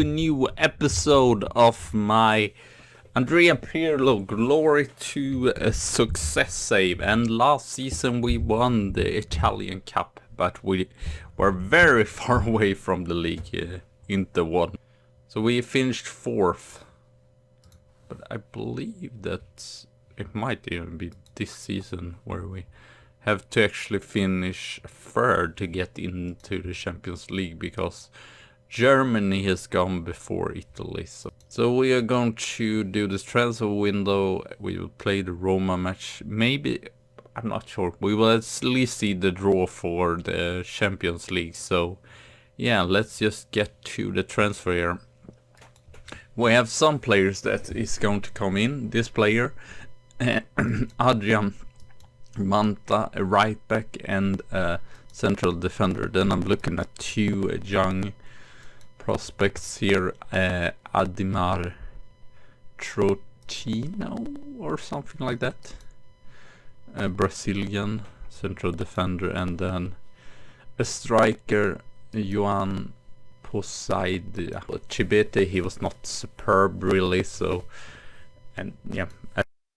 a new episode of my Andrea Pirlo Glory to a Success Save. And last season we won the Italian Cup, but we were very far away from the league. Inter won. So we finished 4th. But I believe that it might even be this season where we have to actually finish 3rd to get into the Champions League, because Germany has gone before Italy. So we are going to do this transfer window. We will play the Roma match. Maybe, I'm not sure. We will at least see the draw for the Champions League. So yeah, let's just get to the transfer here. We have some players that is going to come in. This player, Adrian Manta, a right back and a central defender. Then I'm looking at 2 young prospects here, Adimar Trotino or something like that, a Brazilian central defender, and then a striker, Joan Posaid Chibete. He was not superb really, so, and yeah,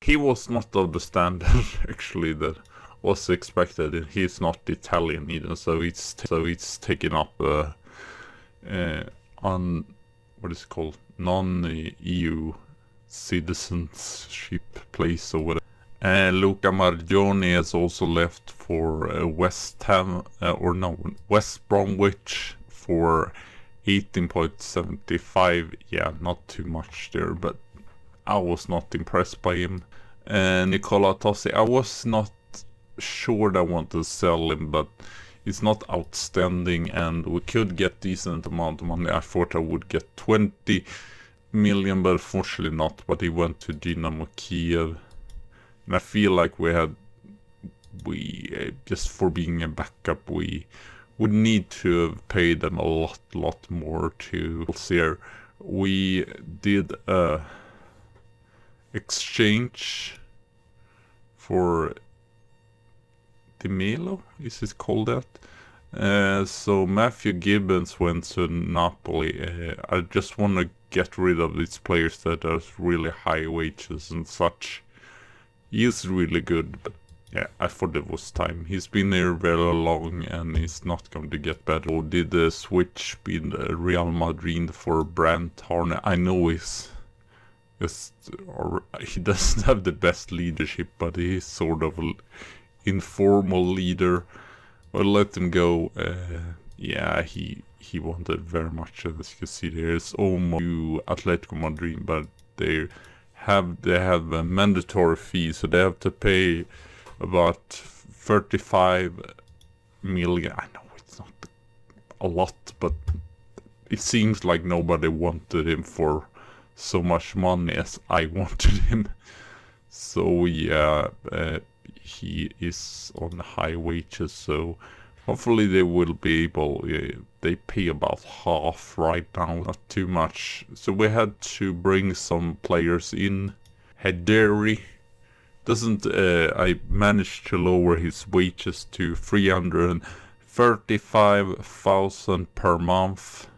he was not of the standard actually that was expected. He's not Italian either, so it's taken up on what is it called, non-EU citizenship place or whatever. Luca Margioni has also left for West Bromwich for 18.75. Yeah, not too much there, but I was not impressed by him. Nicola Tossi, I was not sure that I want to sell him, but it's not outstanding and we could get decent amount of money. I thought I would get 20 million, but unfortunately not. But he went to Dynamo Kiev, and I feel like we just for being a backup, we would need to have paid them a lot more to here. We did a exchange for Di Melo, is it called that? So Matthew Gibbons went to Napoli. I just want to get rid of these players that have really high wages and such. He is really good, but yeah, I thought it was time. He's been there very long and he's not going to get better. So did the switch in Real Madrid for Brandt Harne. I know he doesn't have the best leadership, but he's sort of an informal leader. Well, let him go. Yeah, he wanted very much, as you can see there. It's almost to Atletico Madrid, but they have a mandatory fee, so they have to pay about 35 million. I know it's not a lot, but it seems like nobody wanted him for so much money as I wanted him. So yeah, he is on high wages, so hopefully they will be able, they pay about half right now, not too much. So we had to bring some players in. Hederi I managed to lower his wages to 335,000 per month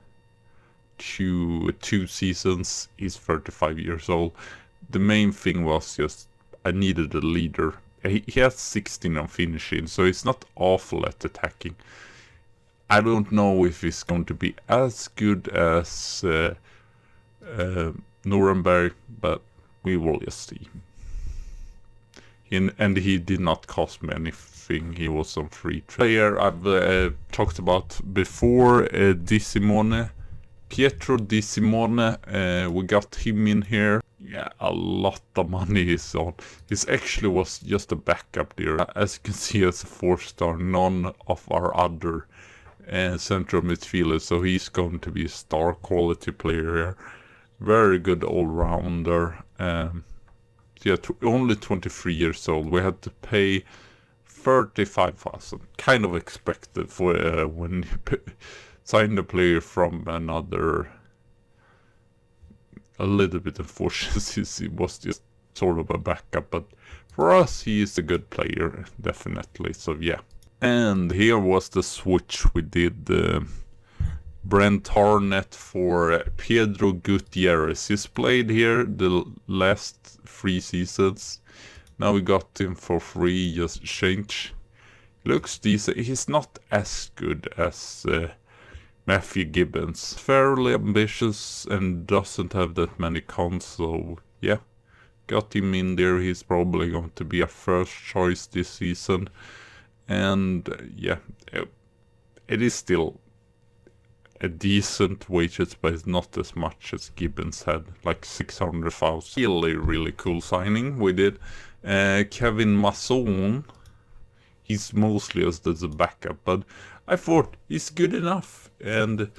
to 2 seasons. He's 35 years old. The main thing was just I needed a leader. He has 16 on finishing, so it's not awful at attacking. I don't know if he's going to be as good as Nuremberg, but we will just see. And he did not cost me anything. He was on free player. I've talked about before, Di Simone. Pietro Di Simone, we got him in here. Yeah, a lot of money is on. This actually was just a backup there. As you can see, as a 4-star, none of our other central midfielders, so he's going to be a star quality player here. Very good all-rounder. Yeah, only 23 years old. We had to pay 35,000. Kind of expected for when you sign a player from another. A little bit unfortunate, he was just sort of a backup, but for us he is a good player, definitely. So yeah, and here was the switch we did. Brent Harnett for Pedro Gutierrez. He's played here the last 3 seasons. Now we got him for free, just change. Looks decent. He's not as good as Matthew Gibbons. Fairly ambitious and doesn't have that many cons, so yeah. Got him in there. He's probably going to be a first choice this season. And yeah, it is still a decent wages, but it's not as much as Gibbons had, like 600,000. Really cool signing we did. Kevin Masson, he's mostly as a backup, but I thought he's good enough. And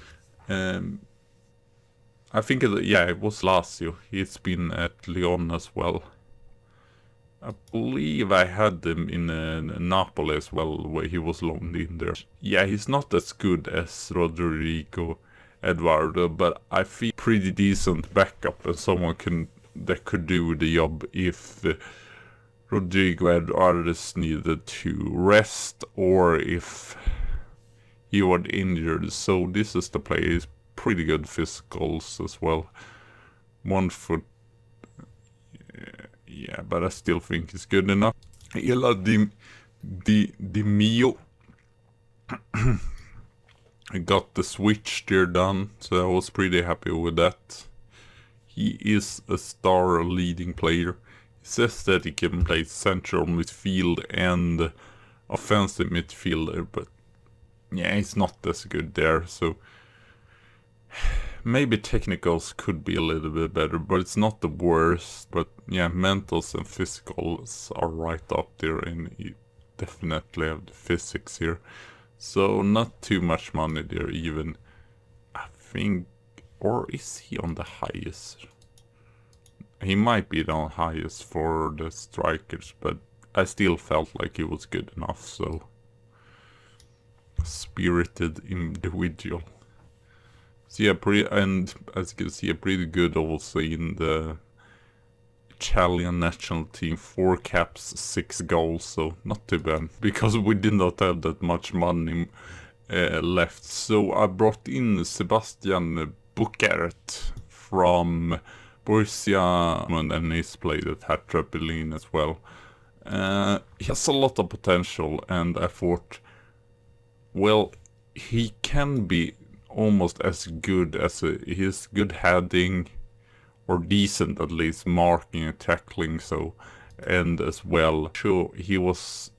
I think it was Lazio. He's been at Lyon as well. I believe I had him in Napoli as well, where he was loaned in there. Yeah, he's not as good as Rodrigo Eduardo, but I feel pretty decent backup and someone that could do the job if Rodrigo Eduardo needed to rest or if he was injured. So this is the player. He's pretty good physicals as well. 1 foot. Yeah, but I still think it's good enough. Ela Di Mio. I got the switch there done, so I was pretty happy with that. He is a star leading player. He says that he can play central midfield and offensive midfielder, but yeah, he's not as good there, so maybe technicals could be a little bit better, but it's not the worst. But yeah, mentals and physicals are right up there, and you definitely have the physics here. So not too much money there even. I think, or is he on the highest? He might be the highest for the strikers, but I still felt like he was good enough, so spirited individual. So yeah, and as you can see, pretty good also in the Italian national team. 4 caps, 6 goals, so not too bad. Because we did not have that much money left. So I brought in Sebastian Bucart from Borussia, and he's played at Hertha Berlin as well. He has a lot of potential, and I thought, well, he can be almost as good as his good heading, or decent at least, marking and tackling, so, and as well, sure, he was,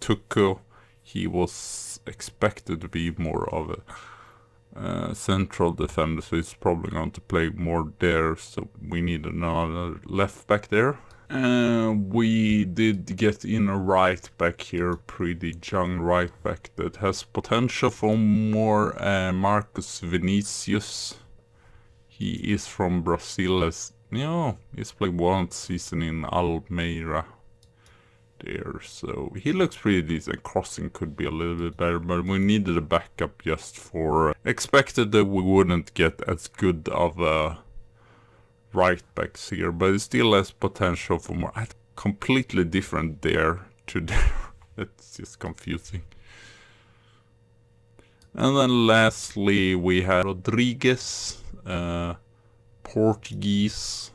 Tuco, he was expected to be more of a central defender, so he's probably going to play more there, so we need another left back there. We did get in a right back here, pretty young right back that has potential for more. Marcus Vinicius. He is from Brazil. He's played 1 season in Almeida there, so he looks pretty decent. Crossing could be a little bit better, but we needed a backup just for. Expected that we wouldn't get as good of a right backs here, but it still has potential for more. Completely different there to there. That's just confusing. And then lastly we had Rodriguez, Portuguese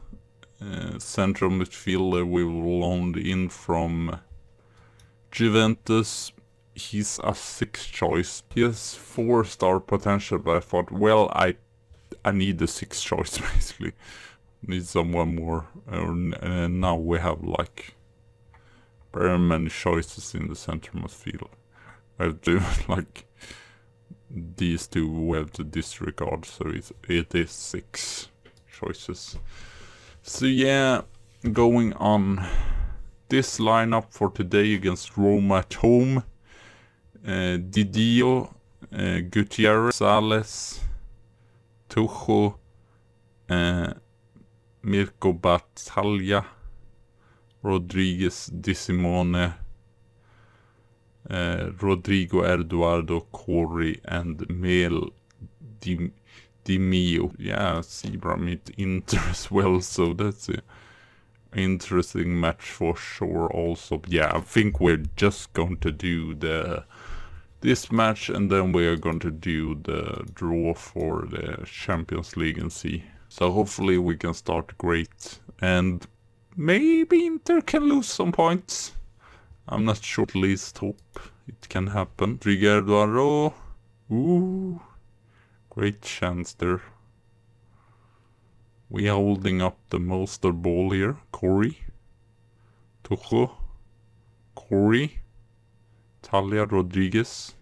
central midfielder we loaned in from Juventus. He's a 6th choice. He has 4-star potential, but I thought, well, I need the 6th choice basically. Need someone more, and now we have like very many choices in the center midfield. I have to like these 2 we have to disregard, so it is 6 choices. So yeah, going on this lineup for today against Roma at home: Didio, Gutierrez, Sales, Tucho, Mirko Battaglia, Rodriguez Di Simone, Rodrigo Eduardo Corey, and Mel Di Mio. Yeah, Zebra meet Inter as well, so that's an interesting match for sure also. Yeah, I think we're just going to do the this match, and then we are going to do the draw for the Champions League and see. So hopefully we can start great, and maybe Inter can lose some points. I'm not sure, at least hope it can happen. Trigueros, ooh, great chance there. We are holding up the most of the ball here. Corey, Tucho, Corey, Talia, Rodriguez.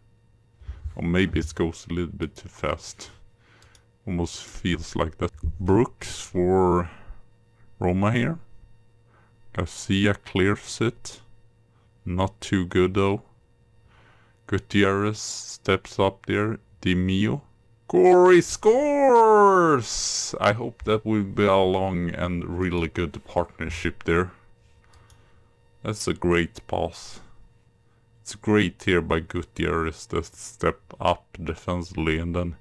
Or maybe it goes a little bit too fast. Almost feels like that. Brooks for Roma here. Garcia clears it. Not too good though. Gutierrez steps up there. Di Mio. Corey scores! I hope that will be a long and really good partnership there. That's a great pass. It's great here by Gutierrez to step up defensively, and then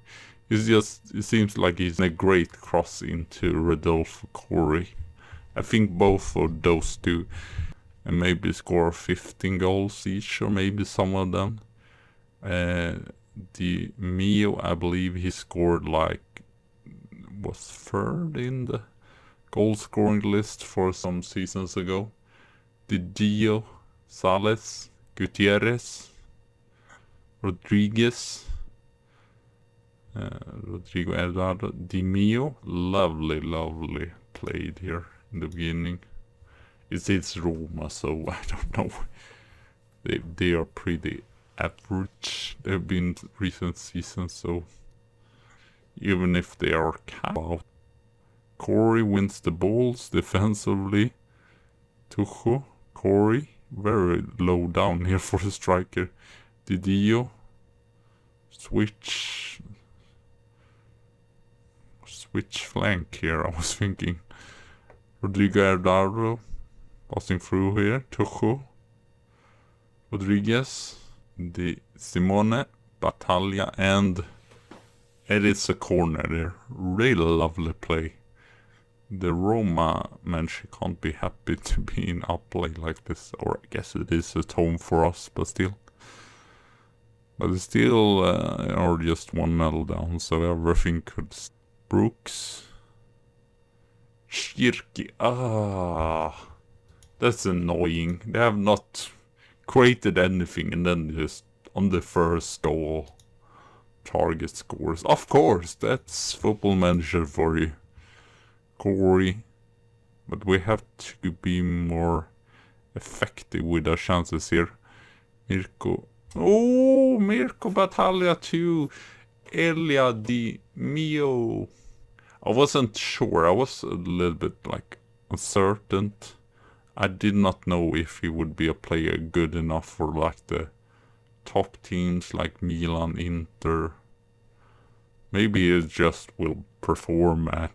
it seems like he's a great cross into Rodolfo Corey. I think both of those two and maybe score 15 goals each, or maybe some of them. Di Mio, I believe he scored was third in the goal scoring list for some seasons ago. Didio, Sales, Gutierrez, Rodriguez, Rodrigo Eduardo, Di Mio. Lovely played here in the beginning. It's Roma, so I don't know. They are pretty average. They've been recent seasons, so even if they are out. Corey wins the balls defensively. Tucho, Corey, very low down here for the striker. Didio, switch flank here, I was thinking. Rodrigo Eduardo passing through here. Tucho, Rodriguez, Di Simone, Battaglia, and it is a corner there. Really lovely play. The Roma man, she can't be happy to be in upplay like this, or I guess it is at home for us, but still. But it's still, or just 1-0 down, so everything could. Brooks, Shirki, that's annoying. They have not created anything, and then just on the first goal, target scores. Of course, that's Football Manager for you. Corey, but we have to be more effective with our chances here. Mirko, Mirko Battaglia to Elia Di Mio. I wasn't sure, I was a little bit uncertain. I did not know if he would be a player good enough for the top teams like Milan, Inter. Maybe he just will perform at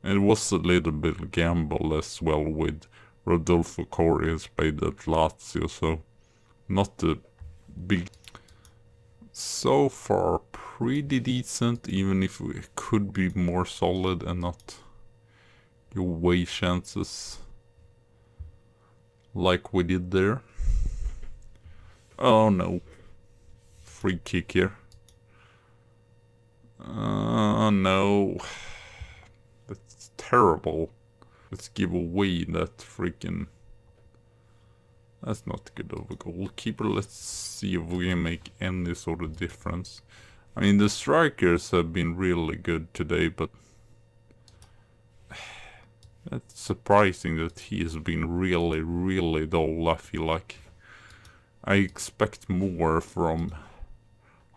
it was a little bit gamble as well with Rodolfo Corey has played at Lazio, so not a big. So far pretty decent, even if we could be more solid and not give away chances like we did there. Oh no. Free kick here. No. That's terrible. Let's give away that freaking. That's not good of a goalkeeper. Let's see if we can make any sort of difference. I mean, the strikers have been really good today, but that's surprising that he has been really dull, I feel like. I expect more from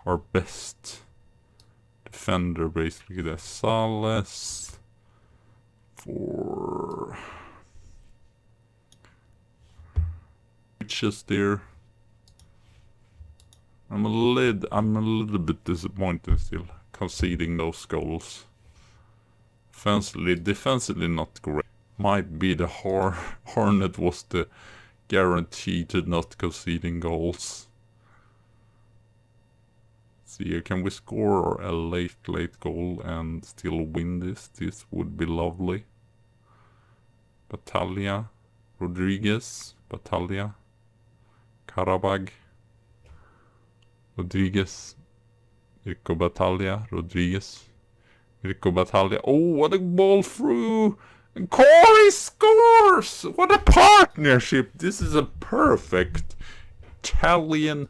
our best defender, basically. The Sales for just there. I'm a little bit disappointed still, conceding those goals. Defensively not great. Might be the Hornet was the guarantee to not conceding goals. See here, can we score a late goal and still win this? This would be lovely. Battaglia, Rodriguez, Battaglia, Karabag, Rodriguez. Rico Battaglia. Rodriguez. Rico Battaglia. Oh, what a ball through! And Corey scores! What a partnership! This is a perfect Italian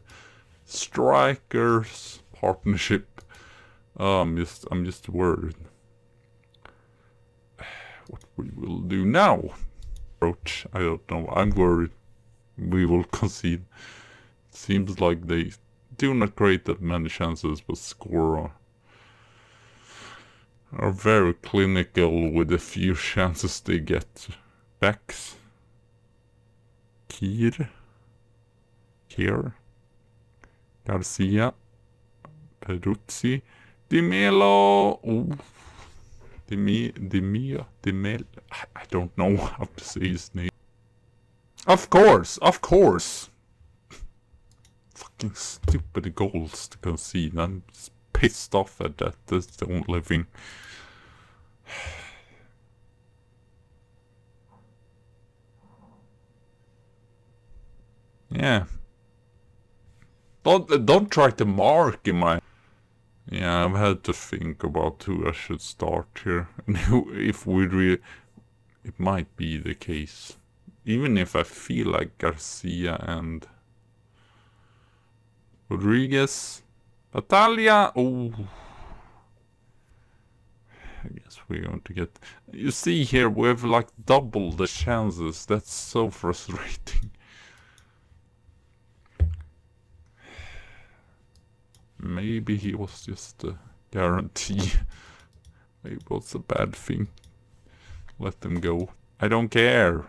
strikers partnership. Oh, I'm just worried. What we will do now? Approach. I don't know. I'm worried. We will concede. Seems like they do not create that many chances, but score are very clinical with the few chances they get. Backs. Kier. Garcia. Peruzzi. Di Melo. Ooh. Demel. I don't know how to say his name. Of course. Fucking stupid goals to concede. I'm just pissed off at that. That's the only thing. Yeah. Don't try to mark in my... Yeah, I've had to think about who I should start here. And who, if we really... It might be the case. Even if I feel like Garcia and... Rodriguez. Battaglia. Oh. I guess we're going to get... You see here, we have like double the chances. That's so frustrating. Maybe he was just a guarantee. Maybe it was a bad thing. Let them go. I don't care.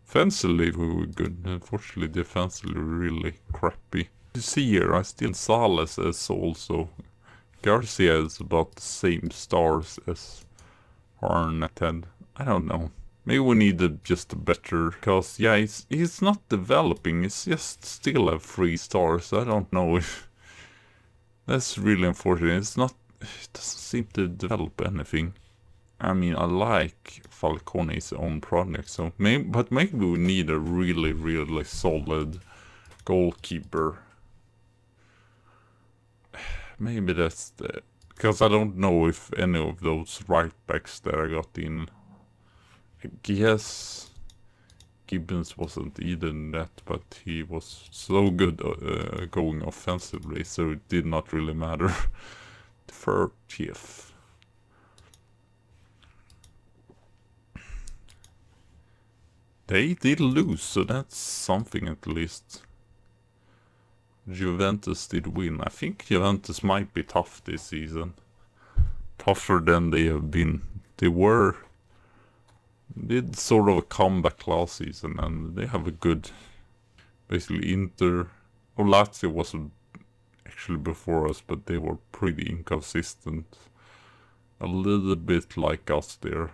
Offensively we were good. Unfortunately defensively really crappy. You see here, I still Sales as also. Garcia is about the same stars as Arnett had. I don't know. Maybe we need just a better, because yeah, he's not developing, he's just still have 3 stars. I don't know if that's really unfortunate. It doesn't seem to develop anything. I mean, I like Falcone's own project, so maybe we need a really solid goalkeeper. Maybe that's the, because I don't know if any of those right backs that I got in. I guess Gibbons wasn't either in that, but he was so good going offensively, so it did not really matter. 30th. They did lose, so that's something at least. Juventus did win. I think Juventus might be tough this season. Tougher than they have been. They did sort of a comeback last season, and they have a good, basically Inter, or Lazio was actually before us, but they were pretty inconsistent. A little bit like us there.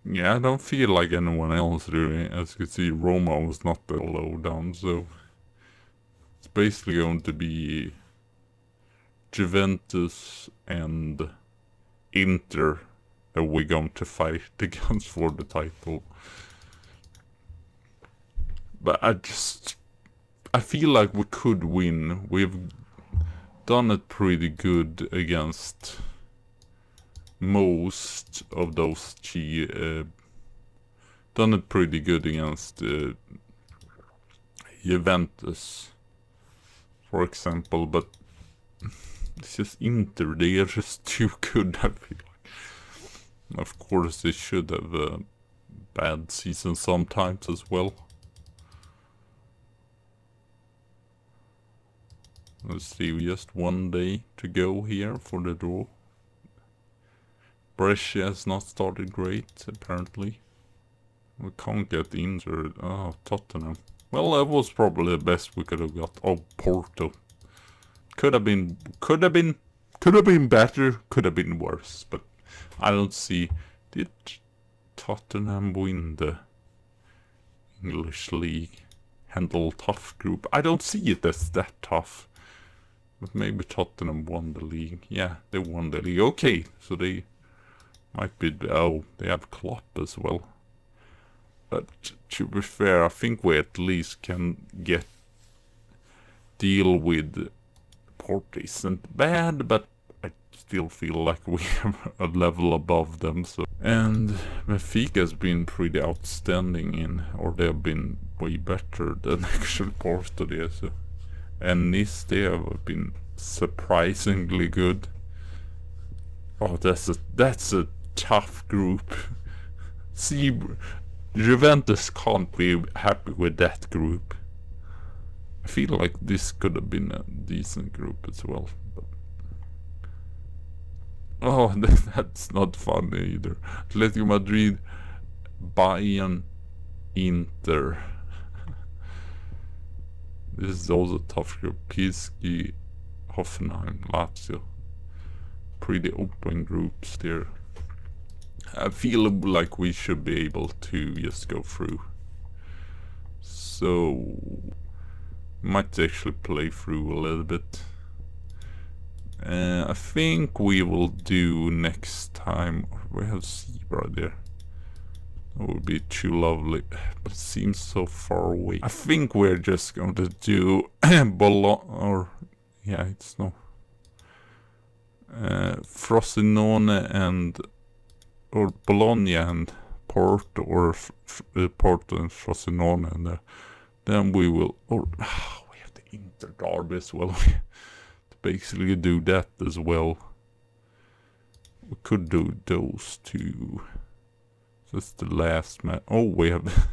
Yeah, I don't feel like anyone else really. As you can see, Roma was not that low down, so it's basically going to be Juventus and Inter that we're going to fight against for the title. But I feel like we could win. We've done it pretty good against most of those done it pretty good against Juventus, for example, but it's just Inter, they are just too good, I feel like. Of course they should have a bad season sometimes as well. Let's see, just 1 day to go here for the draw. Brescia has not started great, apparently. We can't get injured. Oh, Tottenham. Well, that was probably the best we could have got. Oh, Porto. Could have been better, could have been worse, but I don't see. Did Tottenham win the English League? Handle tough group. I don't see it as that tough. But maybe Tottenham won the league. Yeah, they won the league. Okay, so they might be... Oh, they have Klopp as well. But to be fair, I think we at least can deal with Costacurta isn't bad, but I still feel like we have a level above them. So, and Benfica has been pretty outstanding or they have been way better than actually Porto there. So, and Nice, they have been surprisingly good. Oh, that's a tough group. See, Juventus can't be happy with that group. I feel like this could have been a decent group as well. But oh, that's not fun either. Atletico Madrid, Bayern, Inter. This is also a tough group. PSG, Hoffenheim, Lazio. Pretty open groups there. I feel like we should be able to just go through. So, might actually play through a little bit. I think we will do next time. We have Zebra there. That would be too lovely, but it seems so far away. I think we're just going to do Frosinone or Bologna and Porto, or Porto and Frosinone, and then we will, we have the Inter derby as well. To basically do that as well. We could do those two. That's the last match. Oh, we have,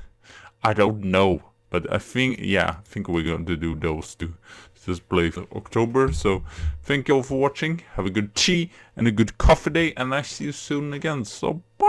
I don't know, but I think we're going to do those two. This play for October. So thank you all for watching. Have a good tea and a good coffee day, and I see you soon again. So bye.